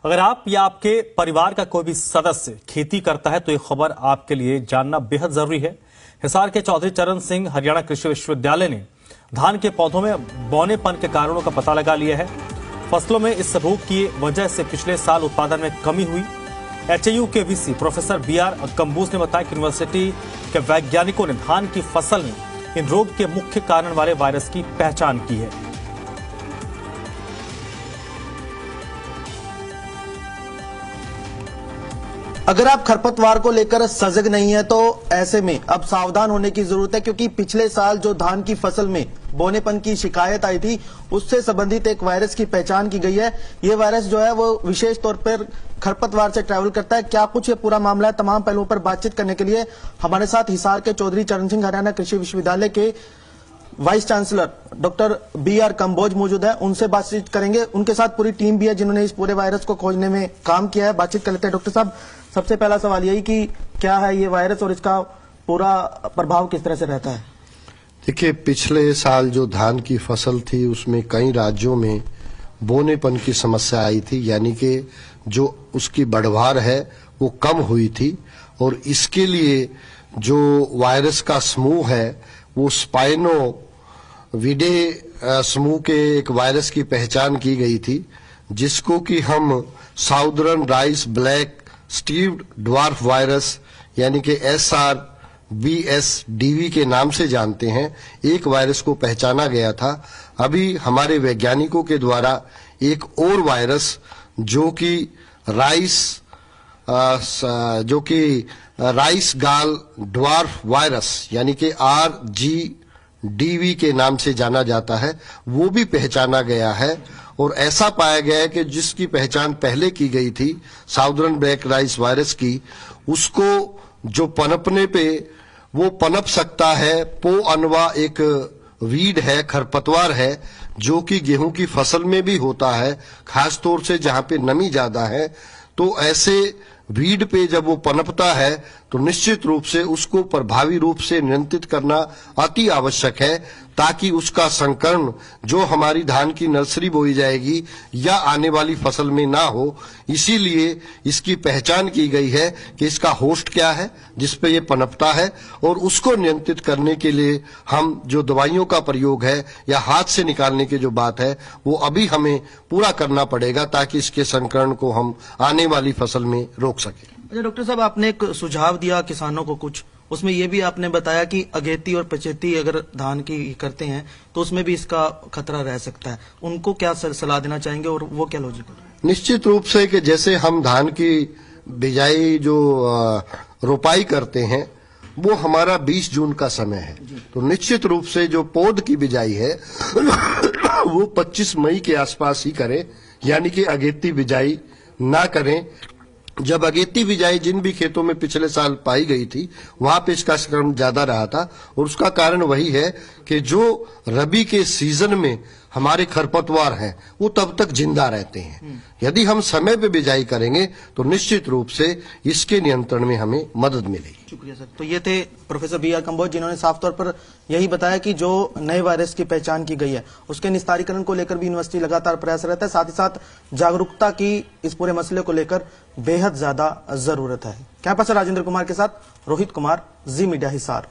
अगर आप या आपके परिवार का कोई भी सदस्य खेती करता है तो ये खबर आपके लिए जानना बेहद जरूरी है। हिसार के चौधरी चरण सिंह हरियाणा कृषि विश्वविद्यालय ने धान के पौधों में बौनेपन के कारणों का पता लगा लिया है। फसलों में इस रोग की वजह से पिछले साल उत्पादन में कमी हुई। एचयू के वीसी प्रोफेसर बीआर कंबोज ने बताया कि यूनिवर्सिटी के वैज्ञानिकों ने धान की फसल में इन रोग के मुख्य कारण वाले वायरस की पहचान की है। अगर आप खरपतवार को लेकर सजग नहीं है तो ऐसे में अब सावधान होने की जरूरत है, क्योंकि पिछले साल जो धान की फसल में बौनेपन की शिकायत आई थी उससे संबंधित एक वायरस की पहचान की गई है। ये वायरस जो है वो विशेष तौर पर खरपतवार से ट्रैवल करता है। क्या कुछ ये पूरा मामला है, तमाम पहलुओं पर बातचीत करने के लिए हमारे साथ हिसार के चौधरी चरण सिंह हरियाणा कृषि विश्वविद्यालय के vice chancellor doctor BR Kamboj मौजूद है। उनसे बातचीत करेंगे। उनके साथ पूरी टीम भी है जिन्होंने इस पूरे वायरस को खोजने में काम किया है। बातचीत कर लेते हैं। डॉक्टर साहब, सबसे पहला सवाल यही कि क्या है ये वायरस और इसका पूरा प्रभाव किस तरह से रहता है? देखिए, पिछले साल जो धान की फसल थी उसमें कई राज्यों में बौनेपन की समस्या आई थी, यानी कि जो उसकी बढ़वार है वो कम हुई थी। और इसके लिए जो वायरस का समूह है वो स्पाइनो विडे समूह के एक वायरस की पहचान की गई थी, जिसको कि हम साउदर्न राइस ब्लैक स्टीव्ड ड्वार्फ वायरस यानी कि SRBSDV के नाम से जानते हैं। एक वायरस को पहचाना गया था। अभी हमारे वैज्ञानिकों के द्वारा एक और वायरस जो कि राइस गाल ड्वार्फ वायरस यानी कि RGDV के नाम से जाना जाता है, वो भी पहचाना गया है। और ऐसा पाया गया है कि जिसकी पहचान पहले की गई थी साउदर्न ब्लैक राइस वायरस की, उसको जो पनपने पे वो पनप सकता है। पो अनवा एक वीड है, खरपतवार है, जो कि गेहूं की फसल में भी होता है, खास तौर से जहां पे नमी ज्यादा है। तो ऐसे वीड पे जब वो पनपता है तो निश्चित रूप से उसको प्रभावी रूप से नियंत्रित करना अति आवश्यक है, ताकि उसका संकरण जो हमारी धान की नर्सरी बोई जाएगी या आने वाली फसल में ना हो। इसीलिए इसकी पहचान की गई है कि इसका होस्ट क्या है जिस पे ये पनपता है, और उसको नियंत्रित करने के लिए हम जो दवाइयों का प्रयोग है या हाथ से निकालने की जो बात है वो अभी हमें पूरा करना पड़ेगा, ताकि इसके संकरण को हम आने वाली फसल में रोक सकें। अच्छा डॉक्टर साहब, आपने एक सुझाव दिया किसानों को कुछ, उसमें ये भी आपने बताया कि अगेती और पचेती अगर धान की करते हैं तो उसमें भी इसका खतरा रह सकता है। उनको क्या सलाह देना चाहेंगे और वो क्या लॉजिक है? निश्चित रूप से कि जैसे हम धान की बिजाई जो रोपाई करते हैं वो हमारा 20 जून का समय है, तो निश्चित रूप से जो पौध की बिजाई है वो 25 मई के आसपास ही करें, यानी कि अगेती बिजाई ना करें। जब अगेती बिजाई जिन भी खेतों में पिछले साल पाई गई थी वहां पे इसका संक्रमण ज्यादा रहा था, और उसका कारण वही है कि जो रबी के सीजन में हमारे खरपतवार हैं वो तब तक जिंदा रहते हैं। यदि हम समय पे बिजाई करेंगे तो निश्चित रूप से इसके नियंत्रण में हमें मदद मिलेगी। शुक्रिया सर। तो ये थे प्रोफेसर बीआर कंबोज, जिन्होंने साफ तौर पर यही बताया कि जो नए वायरस की पहचान की गई है उसके निस्तारीकरण को लेकर भी यूनिवर्सिटी लगातार प्रयास रहता है। साथ ही साथ जागरूकता की इस पूरे मसले को लेकर बेहद ज्यादा जरूरत है। कैंपस से राजेंद्र कुमार के साथ रोहित कुमार, जी मीडिया हिसार।